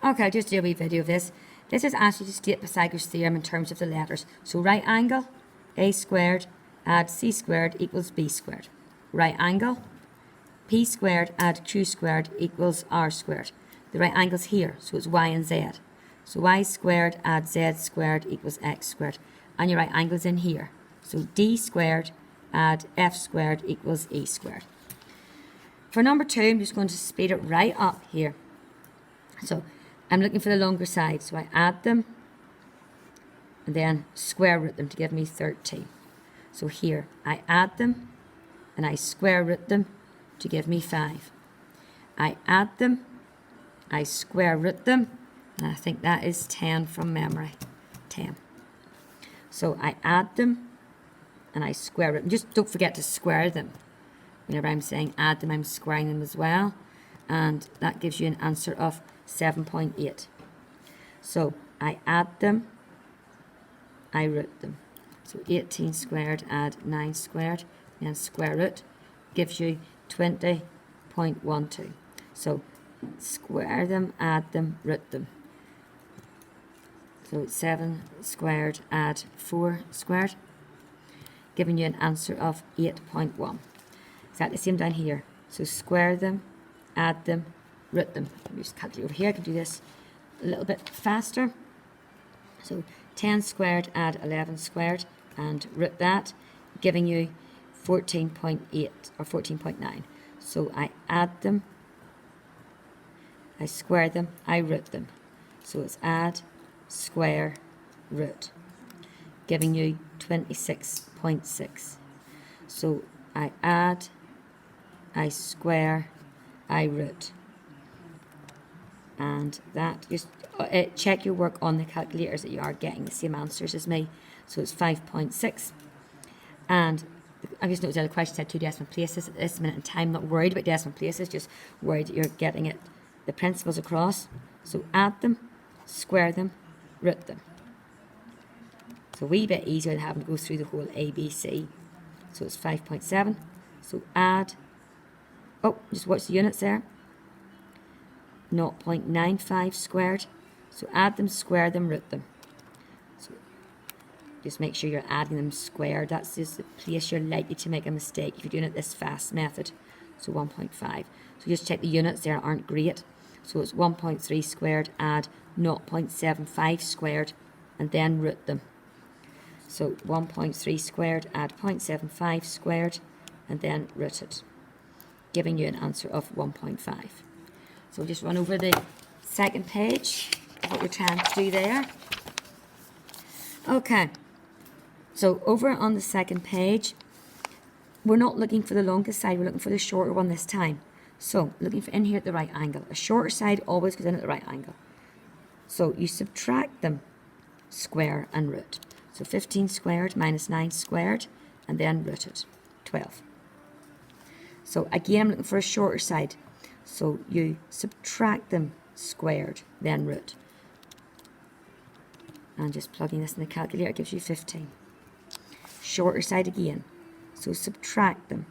Okay, I'll just do a wee video of this. This is actually to state Pythagoras' theorem in terms of the letters. So right angle, a squared, add c squared equals b squared. Right angle, p squared add q squared equals r squared. The right angle's here, so it's y and z. So y squared add z squared equals x squared. And your right angle's in here. So d squared add f squared equals e squared. For number 2, I'm just going to speed it right up here. So I'm looking for the longer side, so I add them and then square root them to give me 13. So here, I add them and I square root them to give me 5. I add them, I square root them, and I think that is 10 from memory. 10. So I add them and I square root them. Just don't forget to square them. Whenever I'm saying add them, I'm squaring them as well. And that gives you an answer of 7.8. So I add them, I root them. So 18 squared add 9 squared, and square root gives you 20.12. So square them, add them, root them. So 7 squared add 4 squared, giving you an answer of 8.1. Exactly the same down here. So square them, add them, root them. Let me just calculate over here. I can do this a little bit faster. So 10 squared add 11 squared and root that, giving you 14.8 or 14.9. So I add them, I square them, I root them. So it's add, square, root, giving you 26.6. So I add, I square, I root. And that, just check your work on the calculators that you are getting the same answers as me. So it's 5.6. And I just noticed that the question said 2 decimal places at this minute in time. Not worried about decimal places, just worried that you're getting it, the principles across. So add them, square them, root them. So a wee bit easier than having to go through the whole ABC. So it's 5.7. So add, oh, just watch the units there. 0.95 squared. So add them, square them, root them. So just make sure you're adding them squared. That's just the place you're likely to make a mistake if you're doing it this fast method. So 1.5. So just check the units there aren't great. So it's 1.3 squared, add 0.75 squared, and then root them. So 1.3 squared, add 0.75 squared, and then root it, giving you an answer of 1.5. So just run over the second page of what you're trying to do there. Okay, so over on the second page, we're not looking for the longest side, we're looking for the shorter one this time. So looking for in here at the right angle. A shorter side always goes in at the right angle. So you subtract them, square and root. So 15 squared minus 9 squared, and then root it, 12. So again, I'm looking for a shorter side. So you subtract them, squared, then root. And just plugging this in the calculator gives you 15. Shorter side again. So subtract them,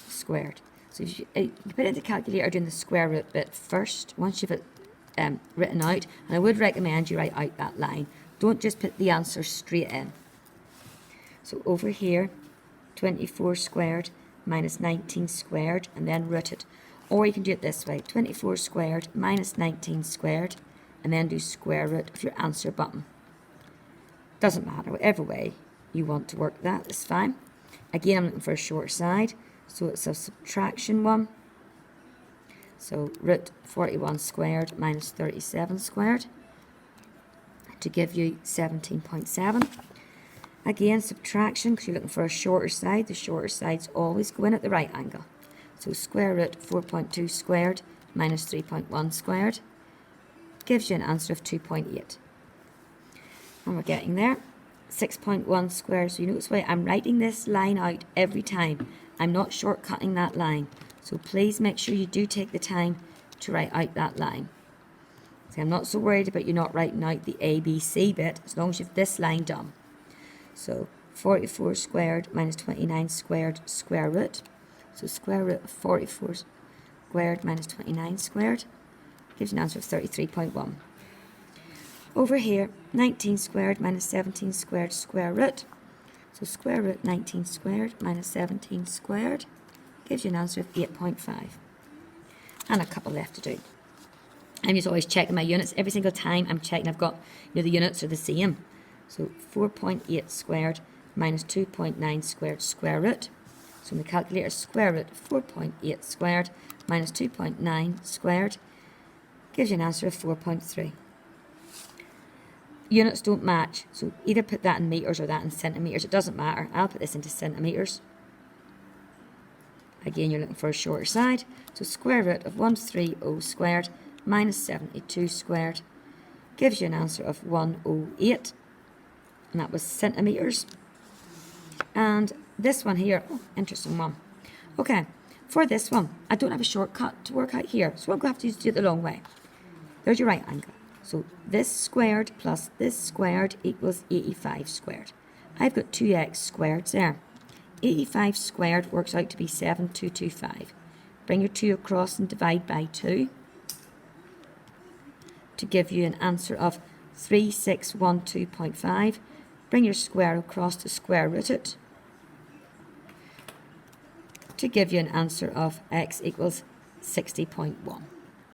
squared. So if you put it in the calculator doing the square root bit first, once you've it written out, and I would recommend you write out that line. Don't just put the answer straight in. So over here, 24 squared minus 19 squared, and then root it. Or you can do it this way, 24 squared minus 19 squared, and then do square root of your answer button. Doesn't matter, whatever way you want to work that is fine. Again, I'm looking for a short side, so it's a subtraction one. So root 41 squared minus 37 squared to give you 17.7. Again, subtraction, because you're looking for a shorter side. The shorter sides always go in at the right angle. So square root 4.2 squared minus 3.1 squared gives you an answer of 2.8. And we're getting there. 6.1 squared. So you notice why I'm writing this line out every time. I'm not shortcutting that line. So please make sure you do take the time to write out that line. So I'm not so worried about you not writing out the ABC bit as long as you have this line done. So 44 squared minus 29 squared square root. So square root of 44 squared minus 29 squared gives you an answer of 33.1. Over here, 19 squared minus 17 squared square root. So square root 19 squared minus 17 squared gives you an answer of 8.5. And a couple left to do. I'm just always checking my units. Every single time I'm checking I've got, the units are the same. So 4.8 squared minus 2.9 squared square root. So in the calculator, square root of 4.8 squared minus 2.9 squared gives you an answer of 4.3. Units don't match, so either put that in meters or that in centimeters. It doesn't matter. I'll put this into centimeters. Again, you're looking for a shorter side. So square root of 130 squared minus 72 squared gives you an answer of 108. And that was centimeters. And this one here, interesting one. Okay, for this one, I don't have a shortcut to work out here, so I'm going to have to do it the long way. There's your right angle. So this squared plus this squared equals 85 squared. I've got 2x squared there. 85 squared works out to be 7225. Bring your 2 across and divide by 2 to give you an answer of 3612.5. Bring your square across to square root it to give you an answer of x equals 60.1.